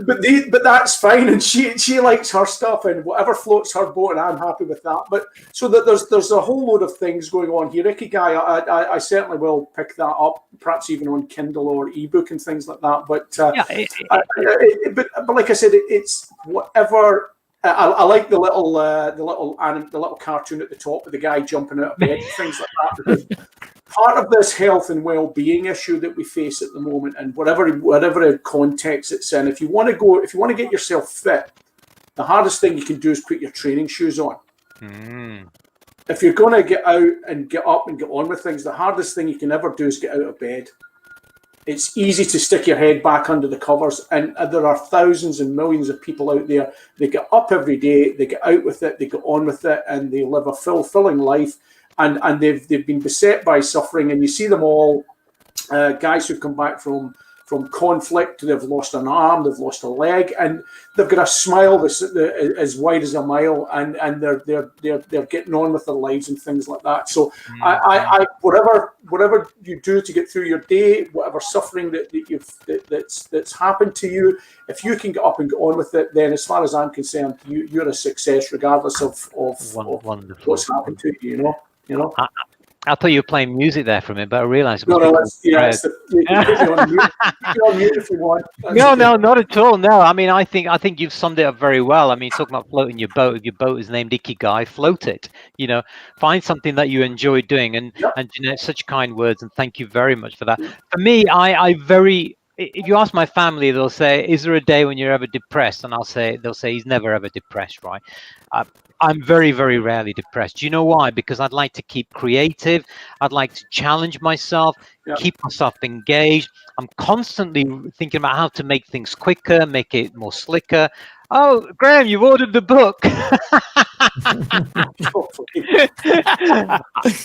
Speaker 2: But that's fine, and she likes her stuff, and whatever floats her boat, and I'm happy with that. But so that there's a whole load of things going on here. Ikigai, I certainly will pick that up, perhaps even on Kindle or ebook and things like that. But but like I said, it's whatever. I like the little cartoon at the top with the guy jumping out of bed and things like that. Because part of this health and well-being issue that we face at the moment, and whatever context it's in, if you want to get yourself fit, the hardest thing you can do is put your training shoes on. If you're going to get out and get up and get on with things, the hardest thing you can ever do is get out of bed. It's easy to stick your head back under the covers, and there are thousands and millions of people out there. They get up every day, they get out with it, they get on with it, and they live a fulfilling life. And they've been beset by suffering, and you see them all. Guys who come back from conflict, they've lost an arm, they've lost a leg, and they've got a smile that's as wide as a mile, and they're getting on with their lives and things like that. So I whatever you do to get through your day, whatever suffering that's happened to you, if you can get up and get on with it, then as far as I'm concerned, you're a success regardless of what's happened to you. You know.
Speaker 1: I thought you were playing music there for a minute, but I realised it was
Speaker 2: you can on mute if you want.
Speaker 1: No, not at all. No, I mean, I think you've summed it up very well. I mean, talking about floating your boat. If your boat is named Ikigai, float it. You know, find something that you enjoy doing, and Jeanette, such kind words, and thank you very much for that. For me, I very if you ask my family, they'll say, "Is there a day when you're ever depressed?" And they'll say, "He's never ever depressed," right? I'm very, very rarely depressed. Do you know why? Because I'd like to keep creative. I'd like to challenge myself, keep myself engaged. I'm constantly thinking about how to make things quicker, make it more slicker. Oh, Graham, you've ordered the book.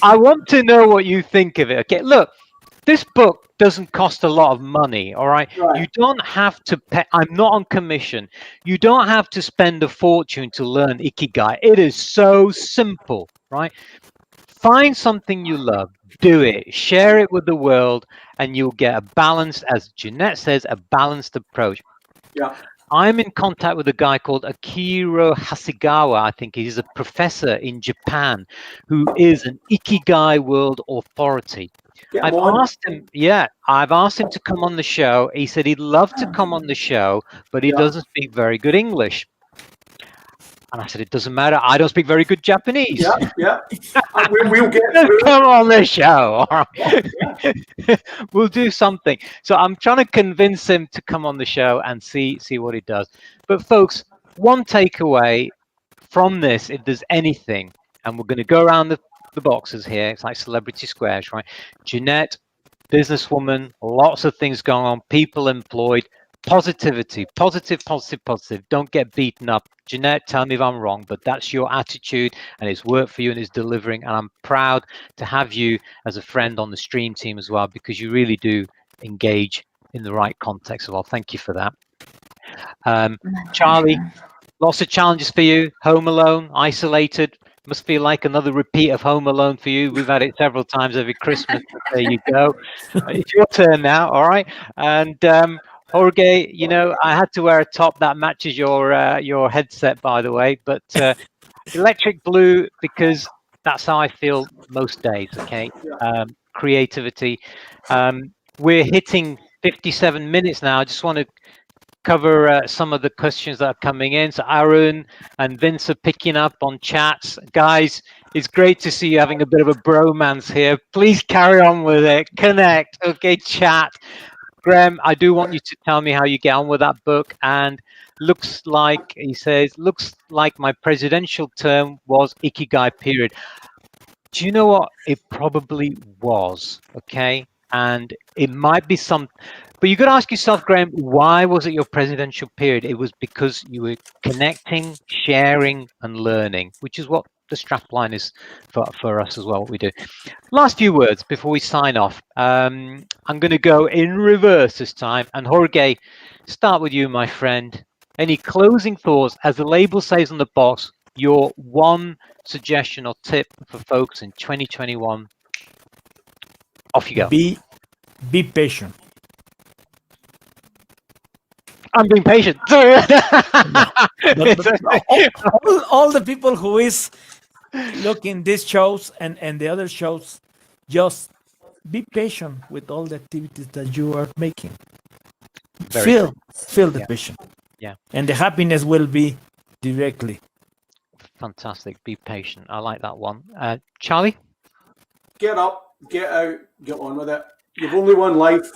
Speaker 1: I want to know what you think of it. Okay, look, this book doesn't cost a lot of money, all right? You don't have to pay. I'm not on commission. You don't have to spend a fortune to learn Ikigai. It is so simple, right? Find something you love, do it, share it with the world, and you'll get a balanced, as Jeanette says, a balanced approach.
Speaker 2: Yeah.
Speaker 1: I'm in contact with a guy called Akira Hasegawa. I think he's a professor in Japan who is an Ikigai world authority. I've asked him to come on the show. He said he'd love to come on the show, but he doesn't speak very good English. And I said, it doesn't matter. I don't speak very good Japanese.
Speaker 2: Yeah. We'll get
Speaker 1: come on the show. All right. We'll do something. So I'm trying to convince him to come on the show and see what he does. But folks, one takeaway from this, if there's anything, and we're going to go around the boxes here. It's like Celebrity Squares, right? Jeanette, businesswoman, lots of things going on, people employed, positivity, positive. Don't get beaten up. Jeanette, tell me if I'm wrong, but that's your attitude and it's worked for you and it's delivering. And I'm proud to have you as a friend on the stream team as well, because you really do engage in the right context as well. Thank you for that. Charlie, lots of challenges for you. Home alone, isolated. Must feel like another repeat of Home Alone for you. We've had it several times every Christmas. There you go. It's your turn now. All right. And Jorge, you know, I had to wear a top that matches your headset, by the way. But electric blue, because that's how I feel most days. Okay. Creativity. We're hitting 57 minutes now. I just want to cover some of the questions that are coming in. So Arun and Vince are picking up on chats. Guys, it's great to see you having a bit of a bromance here. Please carry on with it. Connect. Okay, chat. Graham, I do want you to tell me how you get on with that book. And looks like, he says, looks like my presidential term was Ikigai period. Do you know what? It probably was, okay? And it might be some, but you got to ask yourself, Graham, why was it your presidential period? It was because you were connecting, sharing, and learning, which is what the strapline is for us as well, what we do. Last few words before we sign off. I'm going to go in reverse this time. And Jorge, start with you, my friend. Any closing thoughts? As the label says on the box, your one suggestion or tip for folks in 2021. Off you go.
Speaker 4: Be patient.
Speaker 1: I'm being patient.
Speaker 4: all the people who is looking these shows and the other shows, just be patient with all the activities that you are making. Feel the passion.
Speaker 1: Yeah.
Speaker 4: And the happiness will be directly.
Speaker 1: Fantastic. Be patient. I like that one. Charlie?
Speaker 2: Get up, get out, get on with it. You've only one life.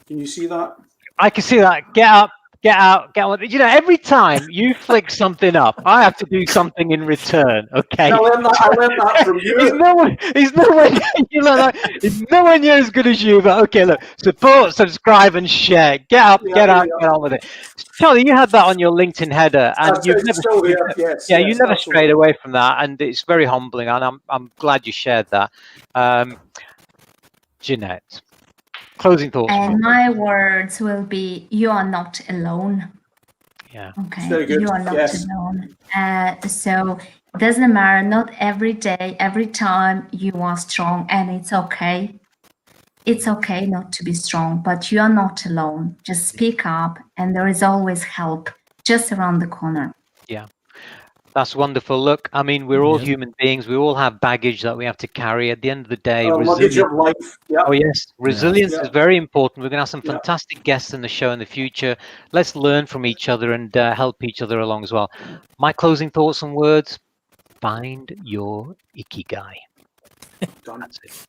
Speaker 2: Can you see that?
Speaker 1: I can see that. Get up, get out, get on. You know, every time you flick something up, I have to do something in return. Okay.
Speaker 2: I learned that from you.
Speaker 1: He's nowhere near as good as you. But okay, look, support, subscribe, and share. Get up, get out, get on with it. Charlie, you had that on your LinkedIn header, and you never strayed away from that, and it's very humbling. And I'm glad you shared that. Jeanette, closing thoughts.
Speaker 3: And my words will be: you are not alone.
Speaker 1: Yeah.
Speaker 3: Okay. You are not alone. So it doesn't matter. Not every day, every time you are strong, and it's okay. It's okay not to be strong, but you are not alone. Just speak up, and there is always help just around the corner.
Speaker 1: Yeah. That's wonderful. Look, I mean, we're all human beings. We all have baggage that we have to carry. At the end of the day,
Speaker 2: luggage of life. Yeah.
Speaker 1: Oh yes, resilience is very important. We're going to have some fantastic guests in the show in the future. Let's learn from each other and help each other along as well. My closing thoughts and words: find your Ikigai. That's it.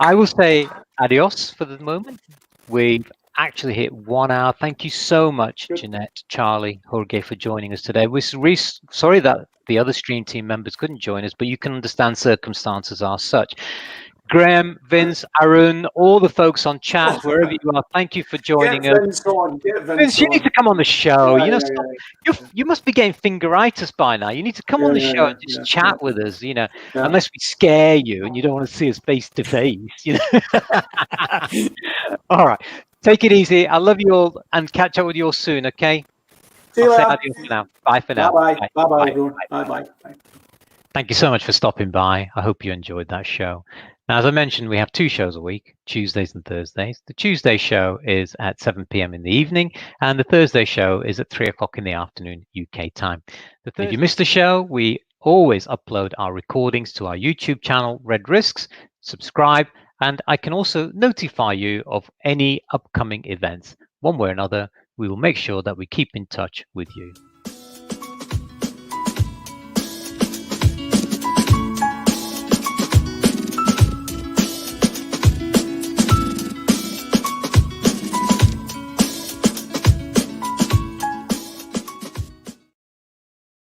Speaker 1: I will say adios for the moment. We've actually hit 1 hour. Thank you so much,
Speaker 2: Good.
Speaker 1: Jeanette, Charlie, Jorge, for joining us today. We're sorry that the other stream team members couldn't join us, but you can understand circumstances are such. Graham, Vince, Arun, all the folks on chat, wherever you are, thank you for joining
Speaker 2: Get
Speaker 1: us.
Speaker 2: Vince on. Get
Speaker 1: Vince,
Speaker 2: Vince
Speaker 1: you
Speaker 2: on.
Speaker 1: need to come on the show.
Speaker 2: Yeah,
Speaker 1: You know,
Speaker 2: yeah,
Speaker 1: you must be getting fingeritis by now. You need to come on the show and just chat with us, you know,
Speaker 2: yeah.
Speaker 1: unless we scare you and you don't want to see us face to face, you know. All right. Take it easy. I love you all and catch up with you all soon, okay?
Speaker 2: See you
Speaker 1: I'll say
Speaker 2: later.
Speaker 1: adios for now. Bye for now.
Speaker 2: Bye-bye. Bye-bye, everyone. Bye-bye.
Speaker 1: Thank you so much for stopping by. I hope you enjoyed that show. Now, as I mentioned, we have 2 shows a week, Tuesdays and Thursdays. The Tuesday show is at 7 p.m. in the evening, and the Thursday show is at 3 o'clock in the afternoon, UK time. If you missed the show, we always upload our recordings to our YouTube channel, RedRisks. Subscribe, and I can also notify you of any upcoming events. One way or another, we will make sure that we keep in touch with you.